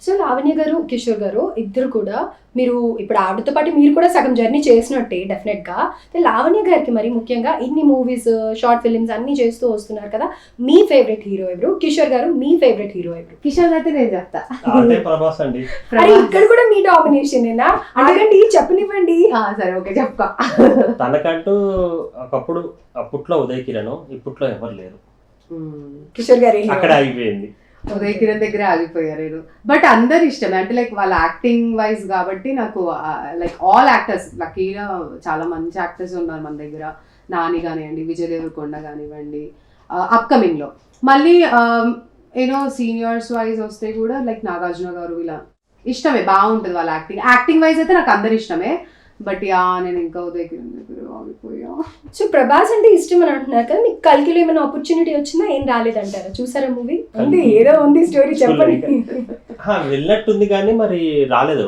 So Lavanya గారు, కిషోర్ గారు ఇద్దరు కూడా మీరు ఇప్పుడు ఆవిడతో పాటు మీరు కూడా సగం జర్నీ చేసినట్టే డెఫినెట్గా. లావణ్య గారికి మరి ముఖ్యంగా ఇన్ని మూవీస్, షార్ట్ ఫిల్మ్స్ అన్ని చేస్తూ వస్తున్నారు కదా, మీ ఫేవరెట్ హీరో ఎవరు? కిషోర్ గారు మీ ఫేవరెట్ హీరో ఎవరు? కిషోర్ అయితే నేను చెప్తా, ప్రభాస్ అండి. అరే ఇక్కడ కూడా మీ డామినేషనేనా? అడగండి, చెప్పనివ్వండి. సరే ఓకే చెప్తా. తనకంటూ ఒకప్పుడు అప్పట్లో ఉదయ్ కిరణ్, ఇప్పట్లో ఎవరు లేరు. కిషోర్ గారు అక్కడ అయిపోయింది. ఉదయ్ కిరణ్ దగ్గరే ఆగిపోయారు నేను. బట్ అందరు ఇష్టం అంటే లైక్ వాళ్ళ యాక్టింగ్ వైజ్ కాబట్టి నాకు లైక్ ఆల్ యాక్టర్స్ లక్కీగా చాలా మంచి యాక్టర్స్ ఉన్నారు మన దగ్గర. నాని కానివ్వండి, విజయ్ దేవరకొండ కానివ్వండి, అప్కమింగ్ లో మళ్ళీ యూనో సీనియర్స్ వైజ్ వస్తే కూడా లైక్ నాగార్జున గారు ఇలా ఇష్టమే, బాగుంటుంది వాళ్ళ యాక్టింగ్ వైజ్ అయితే నాకు అందరు ఇష్టమే. బట్ నేను ఇంకా ఉదయ్ కిరణ్ దగ్గర ఆగిపోయా. సో ప్రభాస్ అంటే ఇష్టం అని అంటున్నారు కదా, మీకు కల్కిలో ఏమైనా ఆపర్చునిటీ వచ్చినా ఏం రాలేదంటారా? చూసారా మూవీ? అంటే ఏదో ఉంది స్టోరీ, చెప్పండి. వెళ్ళినట్టుంది కానీ మరి రాలేదు.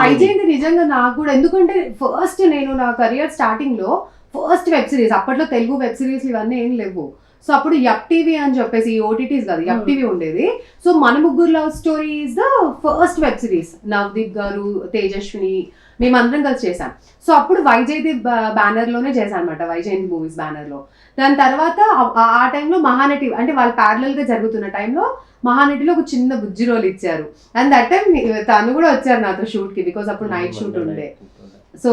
వైజయంతి నిజంగా నాకు కూడా, ఎందుకంటే ఫస్ట్ నేను నా కెరియర్ స్టార్టింగ్ లో ఫస్ట్ వెబ్ సిరీస్, అప్పట్లో తెలుగు వెబ్ సిరీస్ ఇవన్నీ ఏం లేవు. సో అప్పుడు యప్ టీవీ అని చెప్పేసి, ఓటీటీస్ కాదు యప్ టీవీ ఉండేది. సో మన ముగ్గురు love story is the first web series. Navdeep గారు, తేజస్విని, మేమందరం కలిసి చేశాం. సో అప్పుడు వైజయంతి బ్యానర్ లోనే చేశాను అనమాట, వైజయంతి మూవీస్ బ్యానర్ లో. దాని తర్వాత ఆ టైంలో మహానటి, అంటే వాళ్ళు ప్యారలల్ గా జరుగుతున్న టైంలో మహానటిలో ఒక చిన్న బుజ్జి రోల్ ఇచ్చారు. అండ్ దట్ టైం తను కూడా వచ్చారు నాతో షూట్ కి, బికాస్ అప్పుడు నైట్ షూట్ ఉండే. సో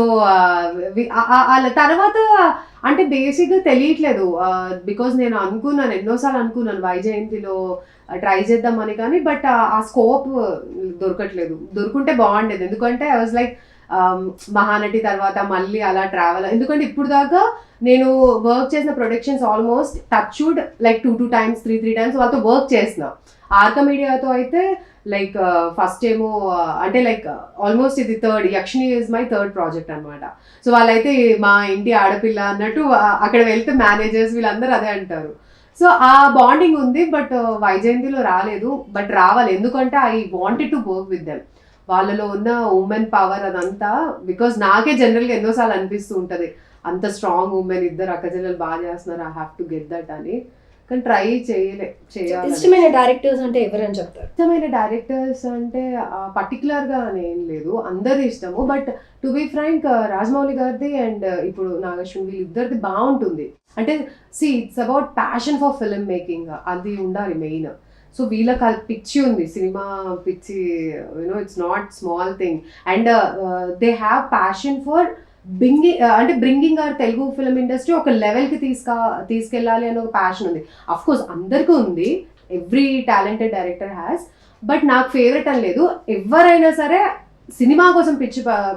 వాళ్ళ తర్వాత అంటే బేసిక్గా తెలియట్లేదు, బికాజ్ నేను అనుకున్నాను, ఎన్నోసార్లు అనుకున్నాను వైజయంతిలో ట్రై చేద్దామని, కానీ బట్ ఆ స్కోప్ దొరకట్లేదు. దొరుకుంటే బాగుండేది, ఎందుకంటే ఐ వాజ్ లైక్ మహానటి తర్వాత మళ్ళీ అలా ట్రావెల్. ఎందుకంటే ఇప్పుడు దాకా నేను వర్క్ చేసిన productions almost touchwood like 2 times 3 times వాళ్ళతో వర్క్ చేసిన. ఆర్క మీడియాతో అయితే లైక్ ఫస్ట్ ఏమో అంటే లైక్ ఆల్మోస్ట్ ఇది third, Yakshini is my third project అనమాట. సో వాళ్ళైతే మా ఇంటి ఆడపిల్ల అన్నట్టు, అక్కడ వెళ్తే మేనేజర్స్ వీళ్ళందరూ అదే అంటారు. సో ఆ బాండింగ్ ఉంది, బట్ వైజయంతిలో రాలేదు. బట్ రావాలి, ఎందుకంటే I wanted to work with them. వాళ్ళలో ఉన్న ఉమెన్ పవర్ అదంతా, బికాజ్ నాకే జనరల్గా ఎన్నోసార్లు అనిపిస్తూ ఉంటుంది, అంత స్ట్రాంగ్ ఉమెన్, ఇద్దరు అక్కచెల్లెలు బాగా చేస్తున్నారు, I have to get that అని. కానీ ట్రై చేయాలి. ఇష్టమైన డైరెక్టర్స్ అంటే ఎవరని చెప్తారు? ఇష్టమైన డైరెక్టర్స్ అంటే పర్టికులర్గా ఏం లేదు, అందరు ఇష్టము. But to be frank, Rajamouli గారిది అండ్ ఇప్పుడు నాగశ్విన్ వీళ్ళిద్దరిది బాగుంటుంది. అంటే see it's about passion for film making, అది ఉండాలి మెయిన్. సో వీళ్ళకి పిచ్చి ఉంది, సినిమా పిచ్చి, you know it's not small thing. And they have passion for bringing our Telugu film industry ఒక లెవెల్కి తీసుకెళ్ళాలి అనే ఒక ప్యాషన్ ఉంది. అఫ్ కోర్స్ అందరికీ ఉంది, every talented director has. But నాకు ఫేవరెట్ అని లేదు, ఎవరైనా సరే సినిమా కోసం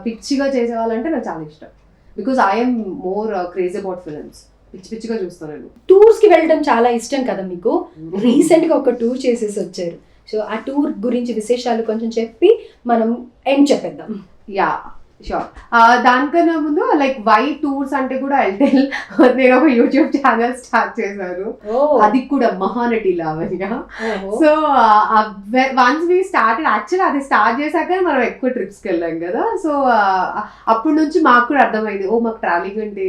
పిచ్చిగా చేసేవాళ్ళంటే నాకు చాలా ఇష్టం. Because I'm more crazy about films, పిచ్చిగా చూస్తాను. టూర్స్ కి వెళ్ళడం చాలా ఇష్టం కదా మీకు. రీసెంట్ గా ఒక టూర్ చేసేసి వచ్చారు. సో ఆ టూర్ గురించి విశేషాలు కొంచెం చెప్పి మనం ఎండ్ చెప్పేద్దాం. Yeah sure. దానికన్నా ముందు లైక్ వై టూర్స్ అంటే కూడా ఐటెల్, నేను ఒక యూట్యూబ్ ఛానల్ స్టార్ట్ చేశాను, అది కూడా Mahanati Lavanya. So once we started, actually అది స్టార్ట్ చేశాక మనం ఎక్కువ ట్రిప్స్కి వెళ్ళాం కదా. సో అప్పటి నుంచి మాకు కూడా అర్థమైంది, ఓ మాకు ట్రావెలింగ్ అంటే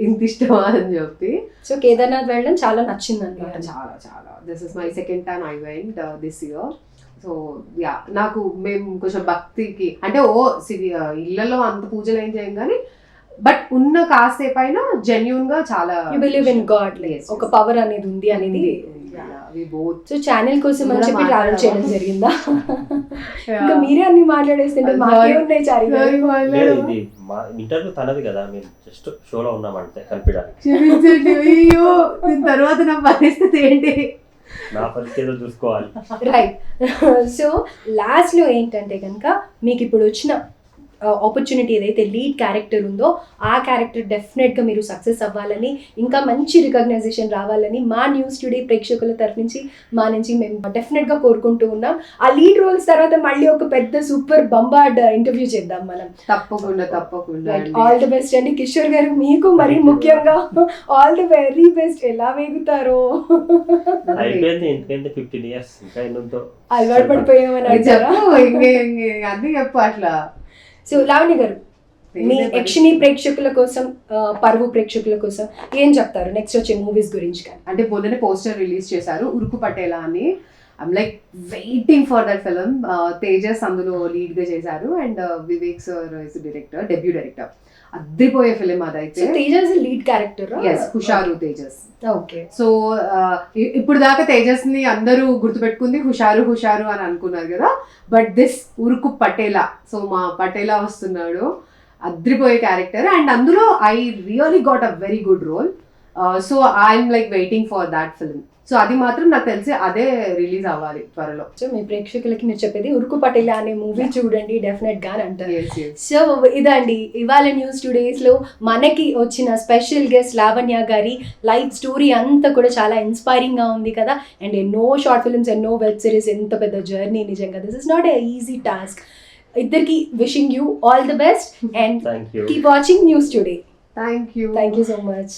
ఇంత ఇష్టమా అని చెప్పి. సో కేదార్నాథ్ వెళ్ళడం చాలా నచ్చింది అనమాట. చాలా చాలా, this is my second time I went this year. So yeah, నాకు మేము కొంచెం భక్తికి అంటే ఇళ్లలో అంత పూజలు ఏం చేయం కానీ, బట్ ఉన్న కాసేపు అయినా జెన్యూన్ గా చాలా బిలీవ్ ఇన్ గాడ్, ఒక పవర్ అనేది ఉంది అనేది. సో ఛానల్ కోసం అని చెప్పి ట్రావెల్ చేయడం జరిగిందా? ఇంకా మీరే అన్ని మాట్లాడేస్తుంటే మాకే ఉన్నాయి చారి. ఇంటర్వ్యూ తనది కదా, మేము జస్ట్ షోలో ఉన్నామంటే కనిపించడానికి. క్షమించండి, అయ్యో దీని తర్వాత నా పరిస్థితి ఏంటి? నా పరిస్థితి చూసుకోవాలి. రైట్. సో లాస్ట్ లో ఏంటంటే కనుక మీకు ఇప్పుడు వచ్చిన ఆపర్చునిటీ ఏదైతే లీడ్ క్యారెక్టర్ ఉందో ఆ క్యారెక్టర్ డెఫినెట్గా మీరు సక్సెస్ అవ్వాలని, ఇంకా మంచి రికగ్నైజేషన్ రావాలని మా న్యూస్ టుడే ప్రేక్షకుల తరఫు నుంచి మా నుంచి మేము డెఫినెట్గా కోరుకుంటూ ఉన్నాం. ఆ లీడ్ రోల్స్ తర్వాత మళ్ళీ ఒక పెద్ద సూపర్ బంబార్డ్ ఇంటర్వ్యూ చేద్దాం మనం. తప్పకుండా తప్పకుండా. ఆల్ ది బెస్ట్ అండి కిషోర్ గారు, మీకు మరి ముఖ్యంగా ఆల్ ది వెరీ బెస్ట్. ఎలా వేగుతారో అలవాటు పడిపోయామని అన్నీ చెప్పు అట్లా. సో లావణ్య గారు, మీ యక్షిని ప్రేక్షకుల కోసం, పరువు ప్రేక్షకుల కోసం ఏం చెప్తారు నెక్స్ట్ వచ్చే మూవీస్ గురించి? కానీ అంటే మొన్ననే పోస్టర్ రిలీజ్ చేశారు ఉరుకు పటేలా అని. I'm like waiting for that film. Tejas అందులో లీడ్ గా చేశారు and Vivek sir is director, debut director. అద్రిపోయే ఫిలిం అదైతే. Tejas lead character. ఎస్, హుషారు తేజస్. ఓకే. సో ఇప్పుడు దాకా తేజస్ ని అందరూ గుర్తుపెట్టుకుంది హుషారు హుషారు అని అనుకున్నారు కదా, but this Uruku Patela. So మా పటేలా వస్తున్నాడు, అద్రిపోయే క్యారెక్టర్. అండ్ అందులో I really got a very good role. So I'm like waiting for that film. So అది మాత్రం నాకు తెలిసి అదే రిలీజ్ అవ్వాలి త్వరలో. సో మీ ప్రేక్షకులకి నేను చెప్పేది ఉరుకు పటేలా అనే మూవీ చూడండి డెఫినెట్ గా అని అంటారు. Yes, yes. సో ఇదండి ఇవాళ న్యూస్ టుడేస్ లో మనకి వచ్చిన స్పెషల్ గెస్ట్ లావణ్య గారి లైఫ్ స్టోరీ అంతా కూడా చాలా ఇన్స్పైరింగ్ గా ఉంది కదా. అండ్ ఎన్నో షార్ట్ ఫిల్మ్స్, ఎన్నో వెబ్ సిరీస్, ఎంత పెద్ద జర్నీ నిజంగా. This is not a easy task. ఇద్దరికి wishing you all the best and thank you. Keep watching news today. Thank you. Thank you so much.